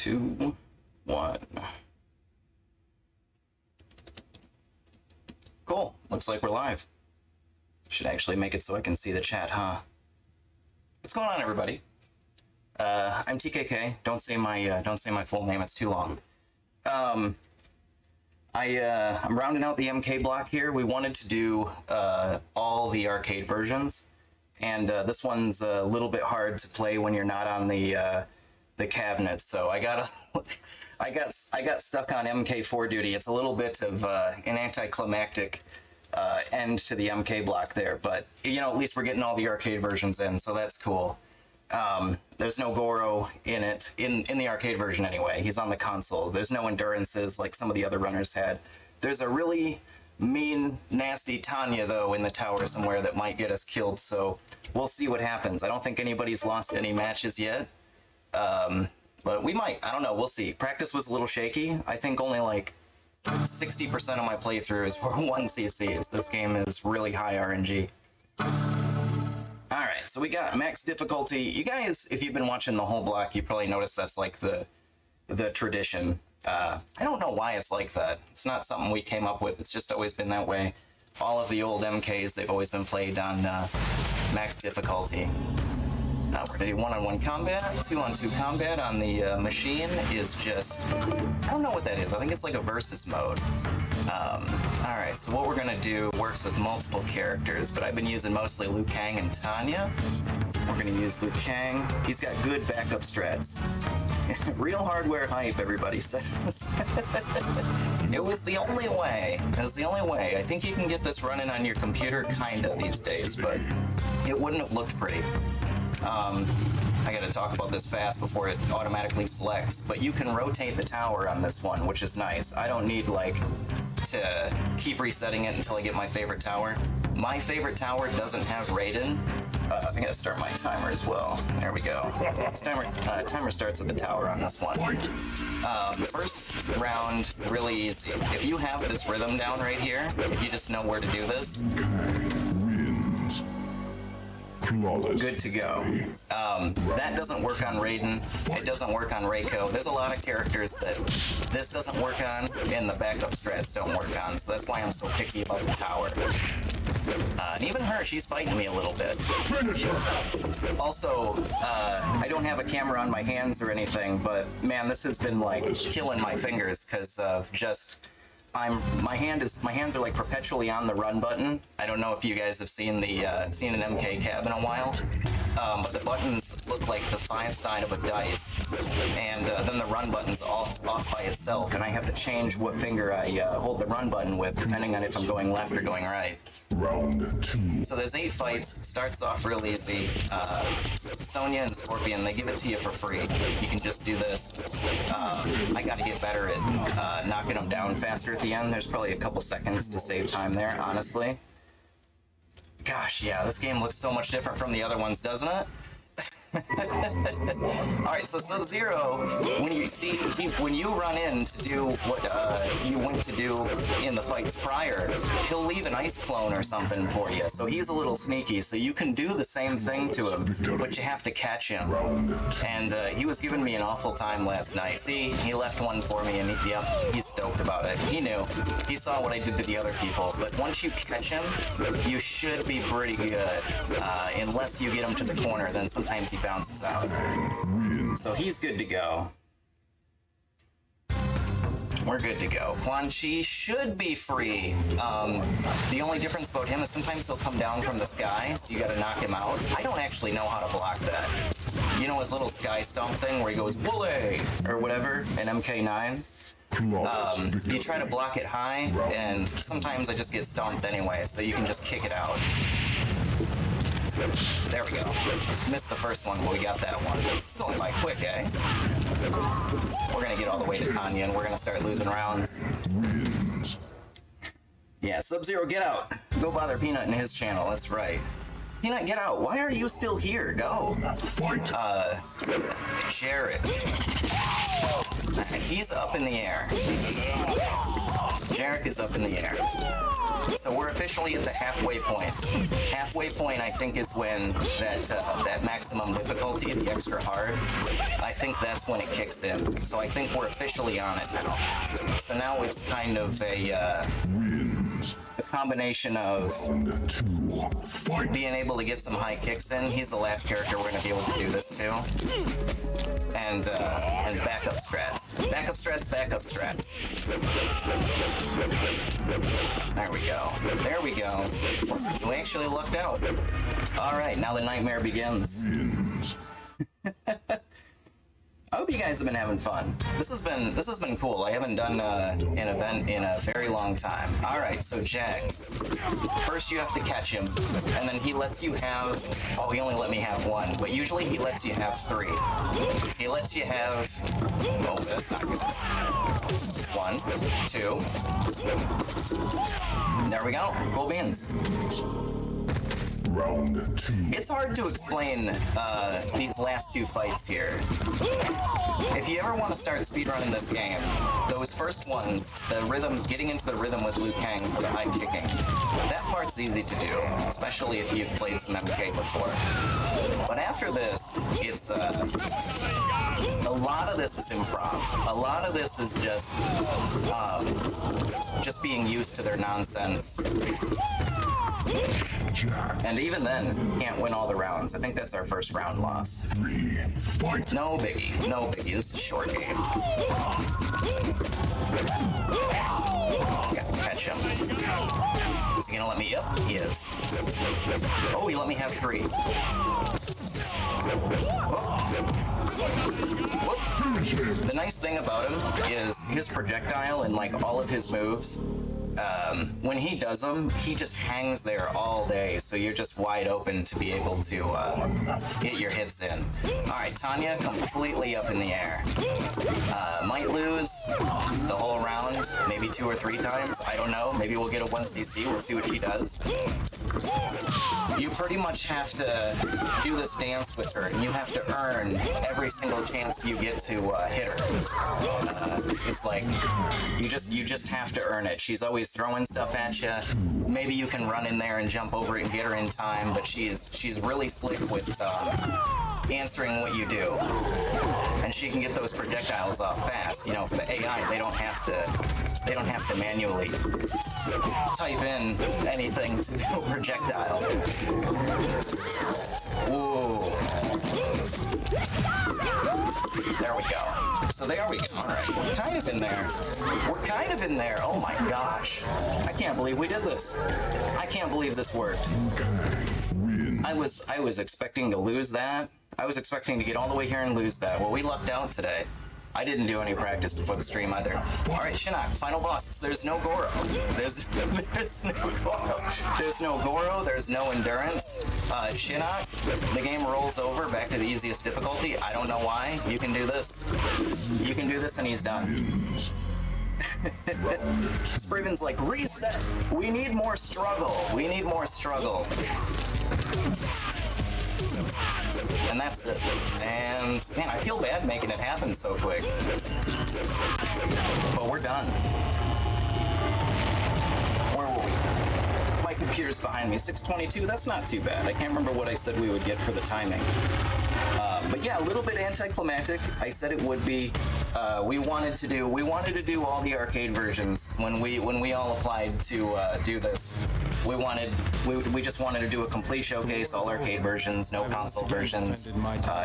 2, 1. Cool. Looks like we're live. Should actually make it so I can see the chat, huh? What's going on, everybody? I'm TKK. Don't say my full name. It's too long. I'm rounding out the MK block here. We wanted to do all the arcade versions, and this one's a little bit hard to play when you're not on the cabinet. So I got stuck on MK4 duty. It's a little bit of an anticlimactic end to the MK block there, but you know, at least we're getting all the arcade versions in, so that's cool. There's no Goro in it, in the arcade version anyway. He's on the console. There's no endurances like some of the other runners had. There's a really mean, nasty Tanya, though, in the tower somewhere that might get us killed, so we'll see what happens. I don't think anybody's lost any matches yet, but we might. I don't know. We'll see. Practice was a little shaky. I think only like 60% of my playthroughs were 1 CCs. This game is really high RNG. Alright, so we got max difficulty. You guys, if you've been watching the whole block, you probably noticed that's like the tradition. I don't know why it's like that. It's not something we came up with. It's just always been that way. All of the old MKs, they've always been played on max difficulty. We're going to do 1-on-1 combat. 2-on-2 combat on the machine is just... I don't know what that is. I think it's like a versus mode. Alright, so what we're going to do works with multiple characters, but I've been using mostly Liu Kang and Tanya. We're going to use Liu Kang. He's got good backup strats. Real hardware hype, everybody says. It was the only way. It was the only way. I think you can get this running on your computer kinda these days, but it wouldn't have looked pretty. I gotta talk about this fast before it automatically selects, but you can rotate the tower on this one, which is nice. I don't need, like, to keep resetting it until I get my favorite tower. My favorite tower doesn't have Raiden. I gotta start my timer as well. There we go. Timer starts at the tower on this one. First round, really easy. If you have this rhythm down right here, you just know where to do this. Good to go. That doesn't work on Raiden. It doesn't work on Reiko. There's a lot of characters that this doesn't work on, and the backup strats don't work on, so that's why I'm so picky about the tower. And even her, she's fighting me a little bit. Also, I don't have a camera on my hands or anything, but man, this has been like killing my fingers because of just... my hands are like perpetually on the run button. I don't know if you guys have seen an MK cab in a while, but the buttons look like the 5 side of a dice, and then the run button's off by itself, and I have to change what finger I hold the run button with, depending on if I'm going left or going right. Round 2. So there's 8 fights. Starts off real easy. Sonya and Scorpion, they give it to you for free. You can just do this. I gotta get better at knocking them down faster at the end. There's probably a couple seconds to save time there, honestly. Gosh, yeah, this game looks so much different from the other ones, doesn't it? Alright, so Sub-Zero, when you run in to do what you went to do in the fights prior, he'll leave an ice clone or something for you, so he's a little sneaky, so you can do the same thing to him, but you have to catch him. And he was giving me an awful time last night. See, he left one for me, and yep, he's stoked about it. He knew. He saw what I did to the other people, but once you catch him, you should be pretty good. Unless you get him to the corner, then sometimes he bounces out. So he's good to go. We're good to go. Quan Chi should be free. The only difference about him is sometimes he'll come down from the sky, so you gotta knock him out. I don't actually know how to block that. You know his little sky stomp thing where he goes, "Bully!" or whatever in MK9? You try to block it high, and sometimes I just get stomped anyway, so you can just kick it out. There we go. Missed the first one, but we got that one. It's going by quick, eh? We're gonna get all the way to Tanya, and we're gonna start losing rounds. Yeah, Sub-Zero, get out! Go bother Peanut in his channel, that's right. Peanut, get out. Why are you still here? Go. Jarek. He's up in the air. Jarek is up in the air. So we're officially at the halfway point. Halfway point, I think, is when that maximum difficulty, the extra hard, I think that's when it kicks in. So I think we're officially on it now. So now it's kind of a combination of being able to get some high kicks in. He's the last character we're going to be able to do this to. And backup strats. Backup strats, backup strats. There we go. There we go. We actually lucked out. Alright, now the nightmare begins. I hope you guys have been having fun. This has been cool. I haven't done an event in a very long time. Alright, so Jax. First you have to catch him, and then he lets you have... Oh, he only let me have one, but usually he lets you have 3. He lets you have... Oh, that's not good. 1, 2. There we go. Cool beans. Round 2. It's hard to explain these last 2 fights here. If you ever want to start speedrunning this game, those first ones, the rhythm, getting into the rhythm with Liu Kang for the high kicking, that part's easy to do, especially if you've played some MK before. But after this, it's a lot of this is improv. A lot of this is just being used to their nonsense. And even then, can't win all the rounds. I think that's our first round loss. No biggie, no biggie. This is a short game. Gotta catch him. Is he gonna let me up? He is. Oh, he let me have 3. Whoop. The nice thing about him is his projectile and like all of his moves. When he does them, he just hangs there all day, so you're just wide open to be able to get your hits in. Alright, Tanya, completely up in the air. Might lose the whole round, maybe 2 or 3 times, I don't know. Maybe we'll get a 1cc, we'll see what she does. You pretty much have to do this dance with her, and you have to earn every single chance you get to hit her. It's like, you just have to earn it. She's always throwing stuff at you. Maybe you can run in there and jump over it and get her in time, but she's really slick with answering what you do. And she can get those projectiles off fast. You know, for the AI, they don't have to manually type in anything to do a projectile. Ooh. There we go. So there we go. All right, we're kind of in there. We're kind of in there. Oh my gosh. I can't believe we did this. I can't believe this worked. I was expecting to lose that. I was expecting to get all the way here and lose that. Well, we lucked out today. I didn't do any practice before the stream either. Alright, Shinnok, final boss. There's no Goro. There's no Goro. There's no Goro, there's no endurance. Shinnok, the game rolls over back to the easiest difficulty. I don't know why. You can do this. You can do this and he's done. Spraven's like, reset! We need more struggle. We need more struggle. And that's it. And, man, I feel bad making it happen so quick. But we're done. Where were we? My computer's behind me. 622, that's not too bad. I can't remember what I said we would get for the timing. But yeah, a little bit anticlimactic. I said it would be. We wanted to do all the arcade versions when we all applied to do this. We just wanted to do a complete showcase, all arcade versions, no console versions,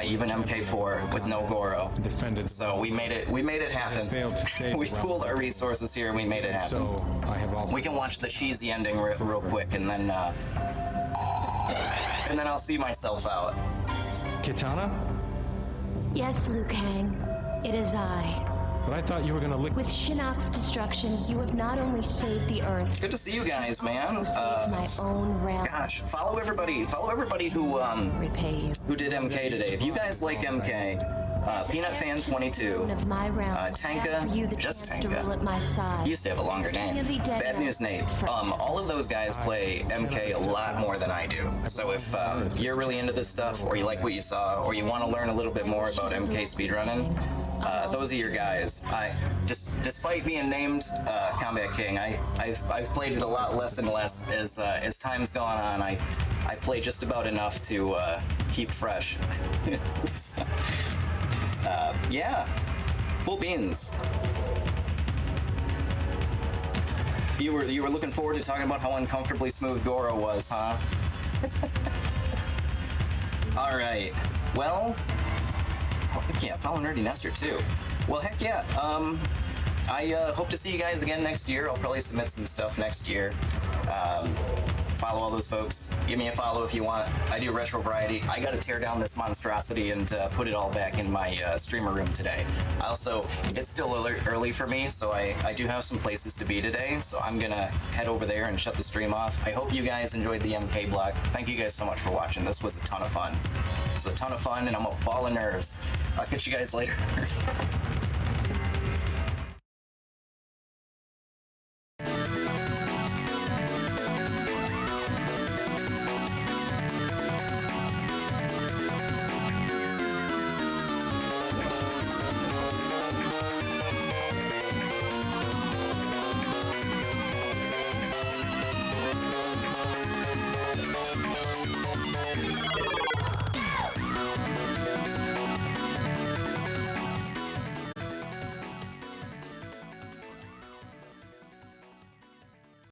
even MK4 with no Goro. So we made it happen. We pooled our resources here and we made it happen. We can watch the cheesy ending real quick and then I'll see myself out. Kitana? Yes, Liu Kang. It is I. But I thought you were gonna lick... With Shinnok's destruction, you have not only saved the Earth... Good to see you guys, man. my own realm. Gosh, follow everybody who repay you. who did MK today. If you guys like MK, Peanut Fan 22, Tanka, just Tanka. Used to have a longer name. Bad News Nate. All of those guys play MK a lot more than I do. So if you're really into this stuff, or you like what you saw, or you want to learn a little bit more about MK speedrunning, those are your guys. Despite being named Kombat King, I've played it a lot less and less as time's gone on. I play just about enough to keep fresh. Yeah, cool beans. You were looking forward to talking about how uncomfortably smooth Goro was, huh? All right. Well, heck yeah, Paul and Nerdy Nestor too. Well, heck yeah. I hope to see you guys again next year. I'll probably submit some stuff next year. Follow all those folks. Give me a follow if you want. I do retro variety. I got to tear down this monstrosity and put it all back in my streamer room today. Also, it's still early for me, so I do have some places to be today. So I'm gonna head over there and shut the stream off. I hope you guys enjoyed the MK block. Thank you guys so much for watching. This was a ton of fun. It's a ton of fun, and I'm a ball of nerves. I'll catch you guys later.